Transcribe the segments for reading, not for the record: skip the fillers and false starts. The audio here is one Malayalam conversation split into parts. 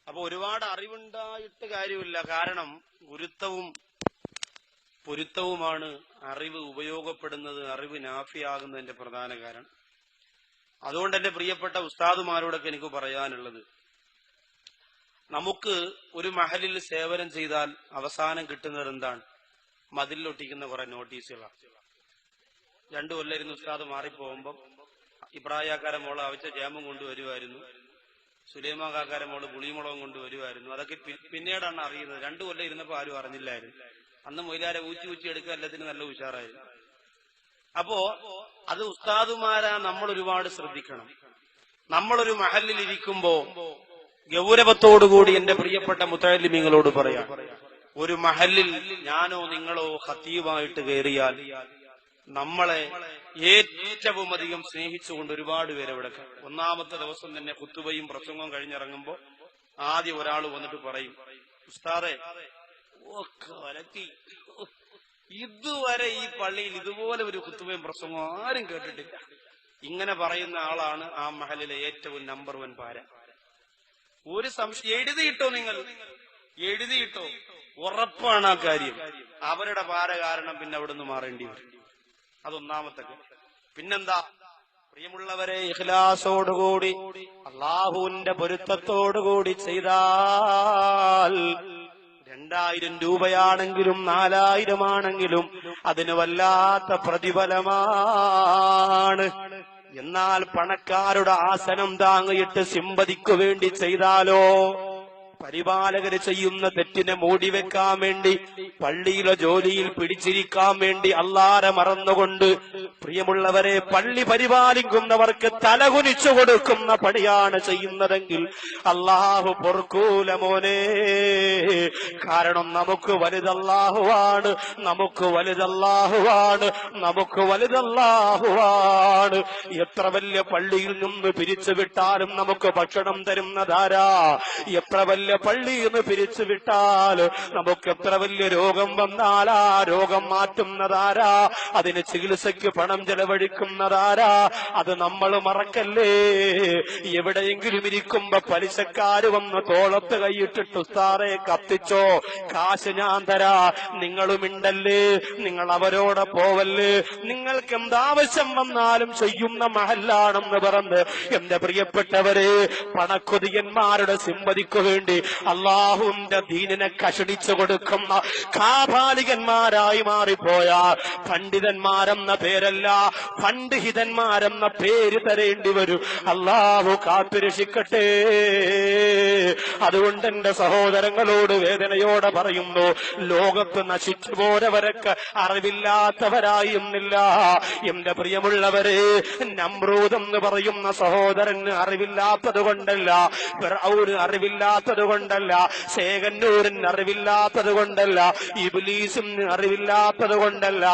അപ്പൊ ഒരുപാട് അറിവുണ്ടായിട്ട് കാര്യമില്ല. കാരണം ഗുരുത്വവും പൊരുത്തവുമാണ് അറിവ് ഉപയോഗപ്പെടുന്നത്, അറിവ് നാഫിയാകുന്നതിന്റെ പ്രധാന കാരണം. അതുകൊണ്ട് എന്റെ പ്രിയപ്പെട്ട ഉസ്താദുമാരോടൊക്കെ എനിക്ക് പറയാനുള്ളത്, നമുക്ക് ഒരു മഹലിൽ സേവനം ചെയ്താൽ അവസാനം കിട്ടുന്നത് എന്താണ്? മതിലൊട്ടിക്കുന്ന കുറെ നോട്ടീസുകളാണ്. 2 കൊല്ലം ഉസ്താദ് മാറിപ്പോകുമ്പോ ഇബ്രാഹിക്കാരെ മോള് അവിച്ച ജാമും കൊണ്ടുവരുമായിരുന്നു, സുലൈമാൻ കാക്കാരെ മോള് പുളിമുളകും കൊണ്ടുവരുമായിരുന്നു. അതൊക്കെ പിന്നീടാണ് അറിയുന്നത്. 2 കൊല്ലം ഇരുന്നപ്പോ ആരും അറിഞ്ഞില്ലായിരുന്നു. അന്ന് മൊയിലാരെ ഊറ്റി എടുക്കുക, എല്ലാത്തിനും നല്ല ഉഷാറായിരുന്നു. അപ്പോ അത് ഉസ്താദുമാരാ നമ്മൾ ഒരുപാട് ശ്രദ്ധിക്കണം. നമ്മളൊരു മഹലിൽ ഇരിക്കുമ്പോ ഗൗരവത്തോടുകൂടി എന്റെ പ്രിയപ്പെട്ട മുത്തഅല്ലിമീങ്ങളോട് പറയാം, ഒരു മഹലിൽ ഞാനോ നിങ്ങളോ ഖത്തീബായിട്ട് കയറിയാൽ നമ്മളെ ഏറ്റവും അധികം സ്നേഹിച്ചുകൊണ്ട് ഒരുപാട് പേര് ഇവിടെ. ഒന്നാമത്തെ ദിവസം തന്നെ ഖുതുബയും പ്രസംഗവും കഴിഞ്ഞിറങ്ങുമ്പോ ആദ്യം ഒരാൾ വന്നിട്ട് പറയും, ഉസ്താദെ ഇതുവരെ ഈ പള്ളിയിൽ ഇതുപോലെ ഒരു ഖുതുബയും പ്രസംഗവും ആരും കേട്ടിട്ടില്ല. ഇങ്ങനെ പറയുന്ന ആളാണ് ആ മഹലിലെ ഏറ്റവും നമ്പർ 1 പാര. ഒരു സംശയം, എഴുതിയിട്ടോ, നിങ്ങൾ എഴുതിയിട്ടോ, ഉറപ്പാണ് ആ കാര്യം. അവരുടെ പാര കാരണം പിന്നെ അവിടെ നിന്ന് മാറേണ്ടി വരും. അതൊന്നാമത്തെ. പിന്നെന്താ പ്രിയമുള്ളവരെ, ഇഖ്ലാസോടുകൂടി അള്ളാഹുവിന്റെ പൊരുത്തത്തോടുകൂടി ചെയ്താൽ 2000 രൂപയാണെങ്കിലും 4000 ആണെങ്കിലും അതിന് വല്ലാത്ത പ്രതിഫലമാണ്. എന്നാൽ പണക്കാരുടെ ആസനം താങ്ങിയിട്ട് സിമ്പതിക്കു വേണ്ടി ചെയ്താലോ, പരിപാലകര് ചെയ്യുന്ന തെറ്റിനെ മൂടിവെക്കാൻ വേണ്ടി, പള്ളിയിലെ ജോലിയിൽ പിടിച്ചിരിക്കാൻ വേണ്ടി അല്ലാഹുവെ മറന്നുകൊണ്ട്, പ്രിയമുള്ളവരെ, പള്ളി പരിപാലിക്കുന്നവർക്ക് തലകുനിച്ചു കൊടുക്കുന്ന പണിയാണ് ചെയ്യുന്നതെങ്കിൽ അല്ലാഹു പൊറുക്കൂല മോനെ. കാരണം നമുക്ക് വലുതല്ലാഹുവാണ്, നമുക്ക് വലുതല്ലാഹുവാണ്, നമുക്ക് വലുതല്ലാഹുവാണ്. എത്ര വലിയ പള്ളിയിൽ നിന്ന് പിരിച്ചുവിട്ടാലും നമുക്ക് ഭക്ഷണം തരുന്നതാരാ? എത്ര വലിയ പള്ളിയിൽ നിന്ന് പിരിച്ചുവിട്ടാൽ നമുക്ക് എത്ര വലിയ രോഗം വന്നാൽ ആ രോഗം മാറ്റുന്നതാരാ? അതിന് ചികിത്സയ്ക്ക് പണം ചെലവഴിക്കുന്നതാരാ? അത് നമ്മൾ മറക്കല്ലേ. എവിടെയെങ്കിലും ഇരിക്കുമ്പോ പലിശക്കാര് വന്ന് തോളത്ത് കൈയിട്ടിട്ട് ഉസ്താദെ കത്തിച്ചോ, കാശ് ഞാൻ തരാ, നിങ്ങളുമിണ്ടല്ലേ, നിങ്ങൾ അവരോടെ പോവല്ലേ, നിങ്ങൾക്ക് എന്താവശ്യം വന്നാലും ചെയ്യുന്ന മഹല്ലാണെന്ന് പറഞ്ഞ് എന്റെ പ്രിയപ്പെട്ടവരെ, പണക്കൊതിയന്മാരുടെ സിമ്പതിക്കു വേണ്ടി അള്ളാഹുവിന്റെ ദീനിനെ കഷടിച്ചു കൊടുക്കുന്ന കാപാലികന്മാരായി മാറിപ്പോയ പണ്ഡിതന്മാരെന്ന പേരല്ല, പണ്ഡിഹിതന്മാരെന്ന പേര് തരേണ്ടി വരും. അള്ളാഹു കാത്തുരക്ഷിക്കട്ടെ. അതുകൊണ്ട് എന്റെ സഹോദരങ്ങളോട് വേദനയോടെ പറയുന്നു, ലോകത്ത് നശിച്ചു പോരവരൊക്കെ അറിവില്ലാത്തവരായിരുന്നില്ല. എന്റെ പ്രിയമുള്ളവരെ, നമ്രൂദ് എന്ന് പറയുന്ന സഹോദരന് അറിവില്ലാത്തത് കൊണ്ടല്ല, ഫിർഔന് അറിവില്ലാത്തത് കൊണ്ടല്ല, ശേഖന്നൂരിന് അറിവില്ലാത്തത് കൊണ്ടല്ല, ഇബ്ലീസിന് അറിവില്ലാത്തത് കൊണ്ടല്ല,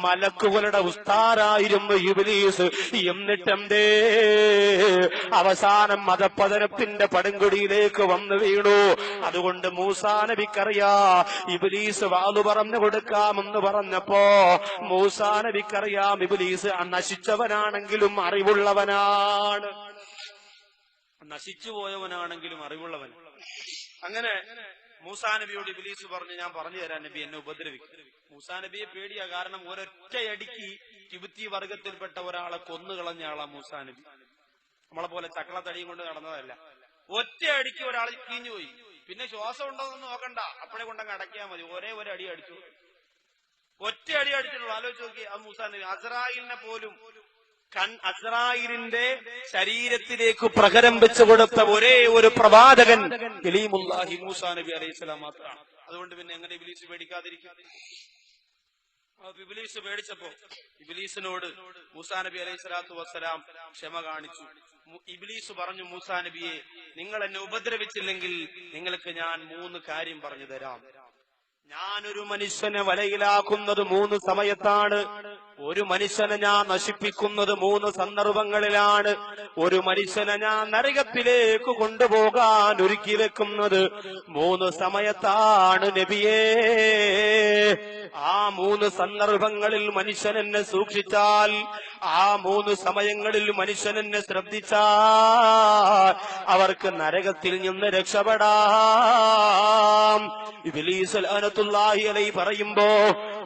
മലക്കുകളുടെ ഉസ്താദായിരുന്നു ഇബ്ലീസ്. എന്നിട്ടെന്തേ അവസാനം മതപതനത്തിന്റെ പടുങ്കുടിയിലേക്ക് വന്നു വീണു. അതുകൊണ്ട് മൂസാ നബിക്കറിയാ, ഇബ്ലീസ് വാളു പറഞ്ഞു കൊടുക്കാമെന്ന് പറഞ്ഞപ്പോ മൂസാ നബിക്കറിയാം ഇബ്ലീസ് നശിച്ചവനാണെങ്കിലും അറിവുള്ളവനാണ്, നശിച്ചു പോയവനാണെങ്കിലും അറിവുള്ളവൻ. അങ്ങനെ മൂസാ നബിയോട് ഇബ്ലീസ് പറഞ്ഞു, ഞാൻ പറഞ്ഞു തരാൻ നബി, എന്നെ ഉപദ്രവിക്കും. മൂസാ നബിയെ പേടിയാ. കാരണം ഒരൊറ്റയടിക്ക് കിബുത്തി വർഗത്തിൽപ്പെട്ട ഒരാളെ കൊന്നുകളഞ്ഞ ആളാ മൂസാ നബി. നമ്മളെ പോലെ ചക്കളത്തടിയും കൊണ്ട് നടന്നതല്ല. ഒറ്റയടിക്ക് ഒരാൾ കീഞ്ഞുപോയി. പിന്നെ ശ്വാസം ഉണ്ടോന്നൊന്നും നോക്കണ്ട, അപ്പഴേ കൊണ്ടങ്ങ് അടക്കിയാൽ മതി. ഒരേ ഒരു അടി അടിച്ചു, ഒറ്റ അടി അടിച്ചിട്ടുള്ളൂ. ആലോചിച്ച് നോക്കി ആ മൂസാ നബി. അസ്രായിലിനെ പോലും അസ്രായിലിന്റെ ശരീരത്തിലേക്ക് പ്രഹരം വെച്ചു കൊടുത്ത ഒരേ ഒരു പ്രവാചകൻ കലീമുല്ലാഹി മൂസാ നബി അലൈഹിസ്സലാം മാത്രമാണ്. അതുകൊണ്ട് പിന്നെ എങ്ങനെ ഇബ്ലീസ് പേടിക്കാതിരിക്കും? ഇബ്ലീസ് പേടിച്ചപ്പോ ഇബ്ലീസിനോട് മൂസാ നബി അലൈഹിസ്സലാത്തു വസ്സലാം ക്ഷമ കാണിച്ചു. ഇബ്ലീസ് പറഞ്ഞു, മൂസാ നബിയെ, നിങ്ങൾ എന്നെ ഉപദ്രവിച്ചില്ലെങ്കിൽ നിങ്ങൾക്ക് ഞാൻ 3 കാര്യം പറഞ്ഞു തരാം. ഞാനൊരു മനുഷ്യനെ വലയിലാക്കുന്നത് 3 സമയത്താണ്. ഒരു മനുഷ്യനെ ഞാൻ നശിപ്പിക്കുന്നത് 3 സന്ദർഭങ്ങളിലാണ്. ഒരു മനുഷ്യനെ ഞാൻ നരകത്തിലേക്ക് കൊണ്ടുപോകാൻ ഒരുക്കി വെക്കുന്നത് 3 സമയത്താണ് നബിയേ. ആ 3 സന്ദർഭങ്ങളിൽ മനുഷ്യൻ എന്നെ സൂക്ഷിച്ചാൽ, ആ 3 സമയങ്ങളിൽ മനുഷ്യൻ എന്നെ ശ്രദ്ധിച്ചാൽ അവർക്ക് നരകത്തിൽ നിന്ന് രക്ഷപ്പെടാം. ഇബ്ലീസ് ലഅനത്തുല്ലാഹി അലൈഹി പറയുമ്പോ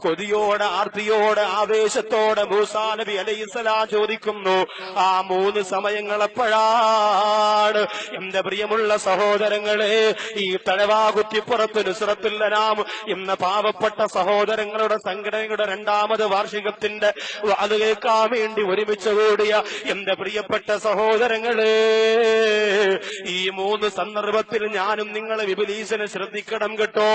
കൊതിയോടെ, ആർത്തിയോടെ, ആവേശത്തോടെ മൂസാ നബി അലൈഹിസ്സലാം ചോദിക്കുന്നു, ആ 3 സമയങ്ങൾ എപ്പോഴാണ്? എന്റെ പ്രിയമുള്ള സഹോദരങ്ങളെ, ഈ തഴവാകുറ്റിപ്പുറത്ത് നുസ്രത്തുൽ അനാം എന്ന പാവപ്പെട്ട സഹോദരങ്ങളുടെ സംഘടനയുടെ 2ാമത് വാർഷികത്തിന്റെ അത് കേൾക്കാൻ വേണ്ടി ഒരുമിച്ച് കൂടിയ എന്റെ പ്രിയപ്പെട്ട സഹോദരങ്ങളെ, ഈ 3 സന്ദർഭത്തിൽ ഞാനും നിങ്ങളെ ഇബ്ലീസിനെ ശ്രദ്ധിക്കണം കേട്ടോ.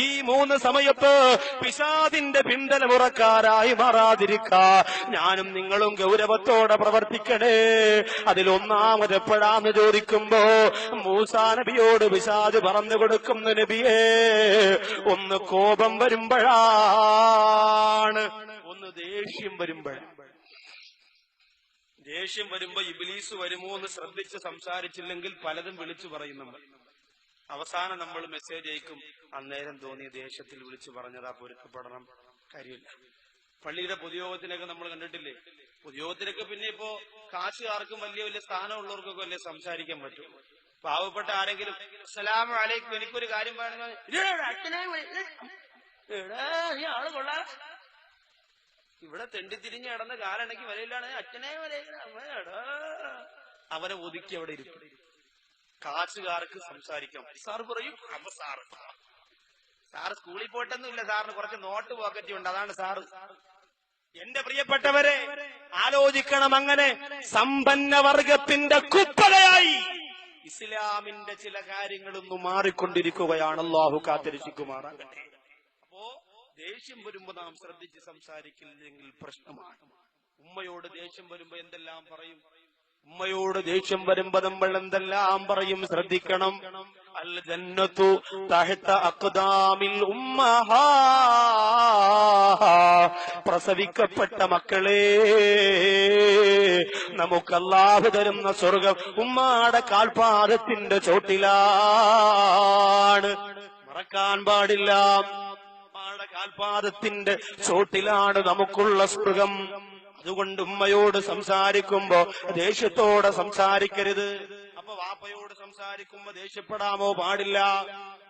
ഈ 3 സമയത്ത് പിശാചിന്റെ പിന്തലമുറക്കാരായി മാറാതിരിക്കാ ഞാനും നിങ്ങളും ഗൗരവത്തോടെ പ്രവർത്തിക്കണേ. അതിലൊന്നാമത് എപ്പോഴാന്ന് ചോദിക്കുമ്പോ മൂസാ നബിയോട് പിശാച് പറഞ്ഞു കൊടുക്കുന്നു, നബിയേ, ഒന്ന് കോപം വരുമ്പോഴാണ്, ഒന്ന് ദേഷ്യം വരുമ്പോഴാണ്. ദേഷ്യം വരുമ്പോ ഇബ്ലീസ് വരുമോ എന്ന് ശ്രദ്ധിച്ച് സംസാരിച്ചില്ലെങ്കിൽ പലതും വിളിച്ചു പറയുന്നുണ്ട്. അവസാനം നമ്മൾ മെസ്സേജ് അയക്കും, അന്നേരം തോന്നിയ ദേഷ്യത്തിൽ വിളിച്ചു പറഞ്ഞതാ, പൊരുത്തപ്പെടണം, കാര്യമില്ല. പള്ളിയുടെ പൊതുയോഗത്തിനൊക്കെ നമ്മൾ കണ്ടിട്ടില്ലേ? പൊതുയോഗത്തിനൊക്കെ പിന്നെ ഇപ്പോ കാശുകാർക്കും വലിയ വലിയ സ്ഥാനമുള്ളവർക്കൊക്കെ വലിയ സംസാരിക്കാൻ പറ്റും. പാവപ്പെട്ട ആരെങ്കിലും അസ്സലാമു അലൈക്കും, എനിക്കൊരു കാര്യം പറയണമെന്ന്, ആള് കൊള്ളാം, ഇവിടെ തെണ്ടിത്തിരിഞ്ഞ് കിടന്ന കാലണക്ക് വരയിലാണ്, അച്ഛനെ അവനെ ഒതുക്കി അവിടെ ഇരിക്കും. കാശുകാർക്ക് സംസാരിക്കാം. സാർ പറയും, അപ്പൊ സാറ് സ്കൂളിൽ പോയിട്ടൊന്നുമില്ല, സാറിന് കുറച്ച് നോട്ട് പോക്കറ്റ് ഉണ്ട്, അതാണ് സാറ്. എന്റെ പ്രിയപ്പെട്ടവരെ, ആലോചിക്കണം. അങ്ങനെ സമ്പന്നവർഗത്തിന്റെ കുപ്പലയായി ഇസ്ലാമിന്റെ ചില കാര്യങ്ങളൊന്നും മാറിക്കൊണ്ടിരിക്കുകയാണ്. അല്ലാഹു കാത്തിരക്ഷിക്കുമാറാകട്ടെ. അപ്പോ ദേഷ്യം വരുമ്പോ നാം ശ്രദ്ധിച്ച് സംസാരിക്കില്ലെങ്കിൽ പ്രശ്നമാണ്. ഉമ്മയോട് ദേഷ്യം വരുമ്പോ എന്തെല്ലാം പറയും? ഉമ്മയോട് ദേഷ്യം വരുമ്പോ നമ്മൾ എന്തെല്ലാം പറയും? ശ്രദ്ധിക്കണം. അൽ ജന്നത്തു തഹ്ത അഖ്ദാമിൽ ഉമ്മഹാ, പ്രസവിക്കപ്പെട്ട മക്കളെ, നമുക്ക് അല്ലാഹു തരുന്ന സ്വർഗം ഉമ്മാടെ കാൽപാദത്തിന്റെ ചോട്ടിലാണ്. മറക്കാൻ പാടില്ല, ഉമ്മാടെ കാൽപാദത്തിന്റെ ചോട്ടിലാണ് നമുക്കുള്ള സ്വർഗം. അതുകൊണ്ട് ഉമ്മയോട് സംസാരിക്കുമ്പോ ദേഷ്യത്തോടെ സംസാരിക്കരുത്. അപ്പൊ വാപ്പയോട് സംസാരിക്കുമ്പോ ദേഷ്യപ്പെടാമോ? പാടില്ല.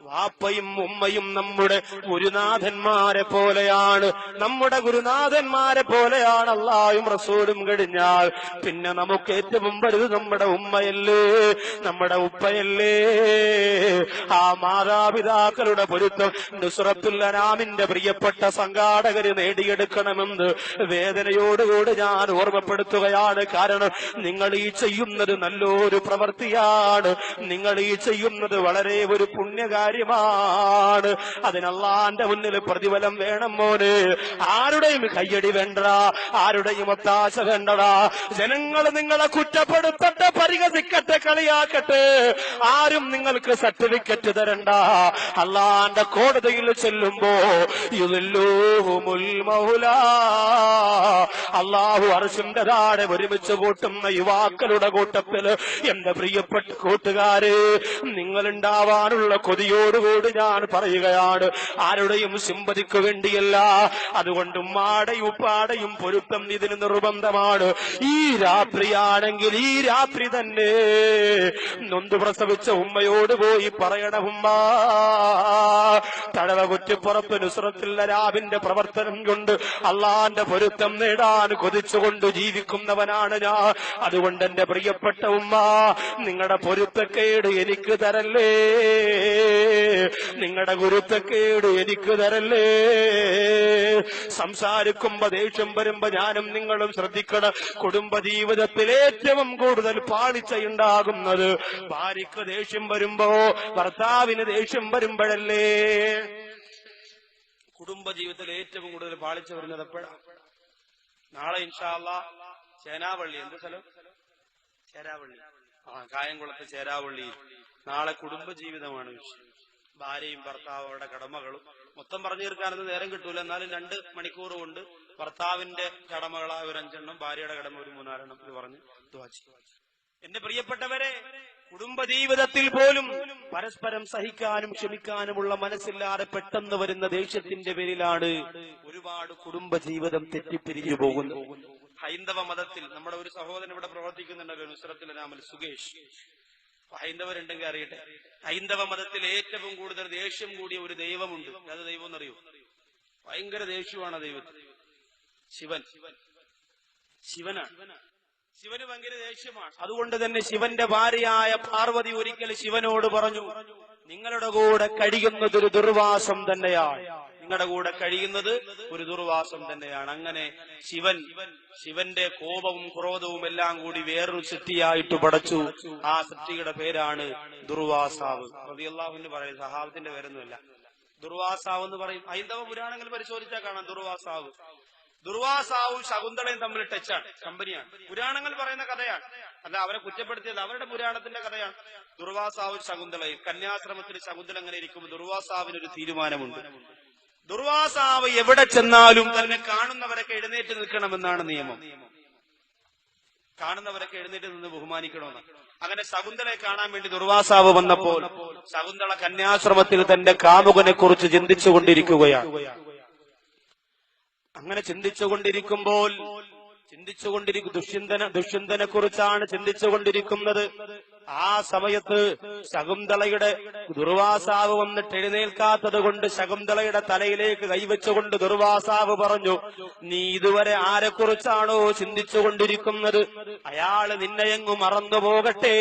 വാപ്പയും ഉമ്മയും നമ്മുടെ ഗുരുനാഥന്മാരെ പോലെയാണ്, നമ്മുടെ ഗുരുനാഥന്മാരെ പോലെയാണ്. അല്ലാഹുവും റസൂലും കഴിഞ്ഞാൽ പിന്നെ നമുക്ക് ഏറ്റവും വലുത് നമ്മുടെ ഉമ്മയല്ലേ, നമ്മുടെ ഉപ്പയല്ലേ. ആ മാതാപിതാക്കളുടെ പൊരുത്തം നുസ്രത്തുൽ അനാമിന്റെ പ്രിയപ്പെട്ട സംഘാടകര് നേടിയെടുക്കണമെന്ന് വേദനയോടുകൂടി ഞാൻ ഓർമ്മപ്പെടുത്തുകയാണ്. കാരണം നിങ്ങൾ ഈ ചെയ്യുന്നത് നല്ലൊരു പ്രവൃത്തിയാണ്, നിങ്ങൾ ഈ ചെയ്യുന്നത് വളരെ ഒരു പുണ്യകാര്യമാണ്. അതിന് അല്ലാഹുവിന്റെ മുന്നിൽ പ്രതിഫലം വേണം മോനെ. ആരുടെയും കയ്യടി വേണ്ട, ആരുടെയും ഒത്താശ വേണ്ടടാ. ജനങ്ങൾ നിങ്ങളെ കുറ്റപ്പെടുത്തട്ടെ, പരിഹസിക്കട്ടെ, കളിയാക്കട്ടെ, ആരും നിങ്ങൾക്ക് സർട്ടിഫിക്കറ്റ് തരണ്ട. അല്ലാഹുവിന്റെ കോടതിയിൽ ചെല്ലുമ്പോ യുദില്ലുഹുമുൽ മൗലാ, അല്ലാഹു അർശിന്റെ താഴെ ഒരുമിച്ച് കൂട്ടുന്ന യുവാക്കളുടെ കൂട്ടത്തില് എന്റെ പ്രിയപ്പെട്ട കൂട്ടുകാരെ, നിങ്ങളുണ്ടാവാനുള്ള കൊതിയോടുകൂടി ഞാൻ പറയുകയാണ്. ആരുടെയും സിമ്പതിക്ക് വേണ്ടിയല്ല. അതുകൊണ്ട് ഉമ്മാടെയും ഉപ്പാടെയും പൊരുത്തം ഇതിന് നിർബന്ധമാണ്. ഈ രാത്രിയാണെങ്കിൽ ഈ രാത്രി തന്നെ നൊന്തു പ്രസവിച്ച ഉമ്മയോട് പോയി പറയണം, ഉമ്മ, തഴവ കുറ്റിപ്പുറത്ത് നുസ്രത്തുൽ അനാമിന്റെ പ്രവർത്തനം കൊണ്ട് അള്ളാന്റെ പൊരുത്തം നേടാൻ കൊതിച്ചുകൊണ്ട് ജീവിക്കുന്നവനാണ് ഞാൻ. അതുകൊണ്ട് എന്റെ പ്രിയപ്പെട്ട ഉമ്മ, നിങ്ങളുടെ പൊരുത്തക്കേട് എനിക്ക് തരല്ലേ, നിങ്ങളുടെ ഗുരുത്തക്കേട് എനിക്ക് തരല്ലേ. സംസാരിക്കുമ്പോ ദേഷ്യം വരുമ്പോ ഞാനും നിങ്ങളും ശ്രദ്ധിക്കണം. കുടുംബജീവിതത്തിൽ ഏറ്റവും കൂടുതൽ പാളിച്ചയുണ്ടാകുന്നത് ഭാര്യയ്ക്ക് ദേഷ്യം വരുമ്പോ, ഭർത്താവിന് ദേഷ്യം വരുമ്പോഴല്ലേ. കുടുംബജീവിതത്തിൽ ഏറ്റവും കൂടുതൽ പാളിച്ച വരുന്നത് എപ്പോഴാണ്? നാളെ ഇൻഷാ അല്ലാഹ് ചേനാവള്ളി, എന്ത് സ്ഥലം? ചേരാവള്ളി, കായംകുളത്ത് ചേരാവള്ളി. നാളെ കുടുംബജീവിതമാണ് വിഷയം. ഭാര്യയും ഭർത്താവും അവരുടെ കടമകളും മൊത്തം പറഞ്ഞു തീർക്കാനൊന്നും നേരം കിട്ടൂല. എന്നാലും 2 മണിക്കൂർ കൊണ്ട് ഭർത്താവിന്റെ കടമകളായ ഒരു 5 ഭാര്യയുടെ കടമ ഒരു 3-4 ഇത് പറഞ്ഞ് ദുആ ചെയ്യും. എന്റെ പ്രിയപ്പെട്ടവരെ, കുടുംബജീവിതത്തിൽ പോലും പരസ്പരം സഹിക്കാനും ക്ഷമിക്കാനുമുള്ള മനസ്സില്ലാതെ പെട്ടെന്ന് വരുന്ന ദേഷ്യത്തിന്റെ പേരിലാണ് ഒരുപാട് കുടുംബജീവിതം തെറ്റിപ്പിരിഞ്ഞു പോകുന്നത്. ഹൈന്ദവ മതത്തിൽ നമ്മുടെ ഒരു സഹോദരൻ ഇവിടെ പ്രവർത്തിക്കുന്നുണ്ടല്ലോ, നുസ്രത്തുൽ അനാമൽ സുകേഷ്. ഹൈന്ദവരുണ്ടെങ്കിൽ അറിയട്ടെ, ഹൈന്ദവ മതത്തിൽ ഏറ്റവും കൂടുതൽ ദേഷ്യം കൂടിയ ഒരു ദൈവമുണ്ട്. അത് ദൈവം എന്നറിയോ? ഭയങ്കര ദേഷ്യമാണ് ദൈവത്തിന്. ശിവനാണ്. ശിവന് ഭയങ്കര ദേഷ്യമാണ്. അതുകൊണ്ട് തന്നെ ശിവന്റെ ഭാര്യയായ പാർവതി ഒരിക്കൽ ശിവനോട് പറഞ്ഞു, നിങ്ങളുടെ കൂടെ കഴിയുന്നത് ഒരു ദുർവാസം തന്നെയാണ്, നിങ്ങളുടെ കൂടെ കഴിയുന്നത് ഒരു ദുർവാസം തന്നെയാണ്. അങ്ങനെ ശിവന്റെ കോപവും ക്രോധവും എല്ലാം കൂടി വേറൊരു സൃഷ്ടിയായിട്ട് പടച്ചു. ആ സൃഷ്ടിയുടെ പേരാണ് ദുർവാസാവ്. റളിയല്ലാഹു അൻഹു പറയുന്നത് സഹാബത്തിന്റെ പേരൊന്നുമല്ല, ദുർവാസാവ് എന്ന് പറയും. ഹൈന്ദവ പുരാണങ്ങൾ പരിശോധിച്ചാൽ കാണാം ദുർവാസാവും ശകുന്തളയും തമ്മിൽ ടച്ചാണ്, കമ്പനിയാണ്. പുരാണങ്ങൾ പറയുന്ന കഥയാണ്, അല്ല അവരെ കുറ്റപ്പെടുത്തിയത് അവരുടെ പുരാണത്തിന്റെ കഥയാണ്. ദുർവാസാവും ശകുന്തളയും കന്യാശ്രമത്തിൽ ശകുന്തള അങ്ങനെ ഇരിക്കുമ്പോൾ ദുർവാസാവിനൊരു തീരുമാനമുണ്ട്. ദുർവാസാവ് എവിടെ ചെന്നാലും തന്നെ കാണുന്നവരൊക്കെ എഴുന്നേറ്റ് നിൽക്കണമെന്നാണ് നിയമം. കാണുന്നവരൊക്കെ എഴുന്നേറ്റ് നിന്ന് ബഹുമാനിക്കണമെന്ന്. അങ്ങനെ ശകുന്തളയെ കാണാൻ വേണ്ടി ദുർവാസാവ് വന്നപ്പോൾ ശകുന്തള കന്യാശ്രമത്തിൽ തന്റെ കാമുകനെ കുറിച്ച് ചിന്തിച്ചുകൊണ്ടിരിക്കുകയാണ്. അങ്ങനെ ചിന്തിച്ചുകൊണ്ടിരിക്കുമ്പോൾ ദുഷ്യന്തനെ കുറിച്ചാണ് ചിന്തിച്ചുകൊണ്ടിരിക്കുന്നത്. ആ സമയത്ത് ശകുന്തളയുടെ ദുർവാസാവ് വന്നിട്ട് എഴുന്നേൽക്കാത്തത് കൊണ്ട് ശകുന്തളയുടെ തലയിലേക്ക് കൈവച്ചുകൊണ്ട് ദുർവാസാവ് പറഞ്ഞു, നീ ഇതുവരെ ആരെക്കുറിച്ചാണോ ചിന്തിച്ചുകൊണ്ടിരിക്കുന്നത് അയാള് നിന്നെയങ്ങു മറന്നു പോകട്ടെ.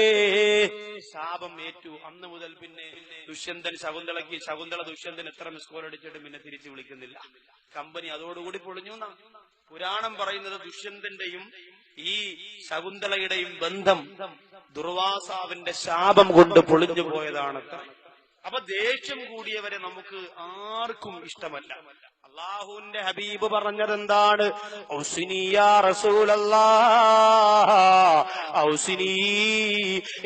ശാപം ഏറ്റു. അന്ന് മുതൽ പിന്നെ ദുഷ്യന്തൻ ശകുന്തള ദുഷ്യന്തൻ എത്ര മിസ്കോൾ അടിച്ചിട്ടും പിന്നെ തിരിച്ചു വിളിക്കുന്നില്ല. കമ്പനി അതോടുകൂടി പൊളിഞ്ഞു എന്നാണ് പുരാണം പറയുന്നത്. ദുഷ്യന്തന്റെയും ഈ ശകുന്തളയുടെയും ബന്ധം ദുർവാസാവിന്റെ ശാപം കൊണ്ട് പൊളിഞ്ഞു പോയതാണ്. അപ്പൊ ദേഷ്യം കൂടിയവരെ നമുക്ക് ആർക്കും ഇഷ്ടമല്ല. അല്ലാഹുവിന്റെ ഹബീബ് പറഞ്ഞതെന്താണ്? ഔസിനി യാ റസൂലല്ലാഹ്, ഔസിനി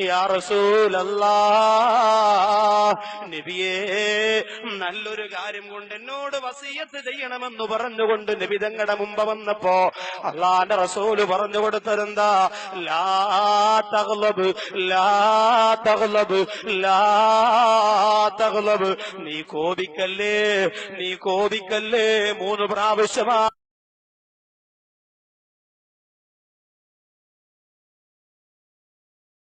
യാ റസൂലല്ലാഹ്. നബിയേ, നല്ലൊരു കാര്യം കൊണ്ട് എന്നോട് വസിയത്ത് ചെയ്യണമെന്ന് പറഞ്ഞുകൊണ്ട് നബി തങ്ങളുടെ മുമ്പ് വന്നപ്പോ അല്ലാഹുവിന്റെ റസൂല് പറഞ്ഞു കൊടുത്തതെന്താ? ലാ തഗ്ലബ്, ലാ തഗ്ലബ്, ലാ തഗ്ലബ്. നീ കോപിക്കല്ലേ, നീ കോപിക്കല്ലേ. 3 പ്രാവശ്യമാണ്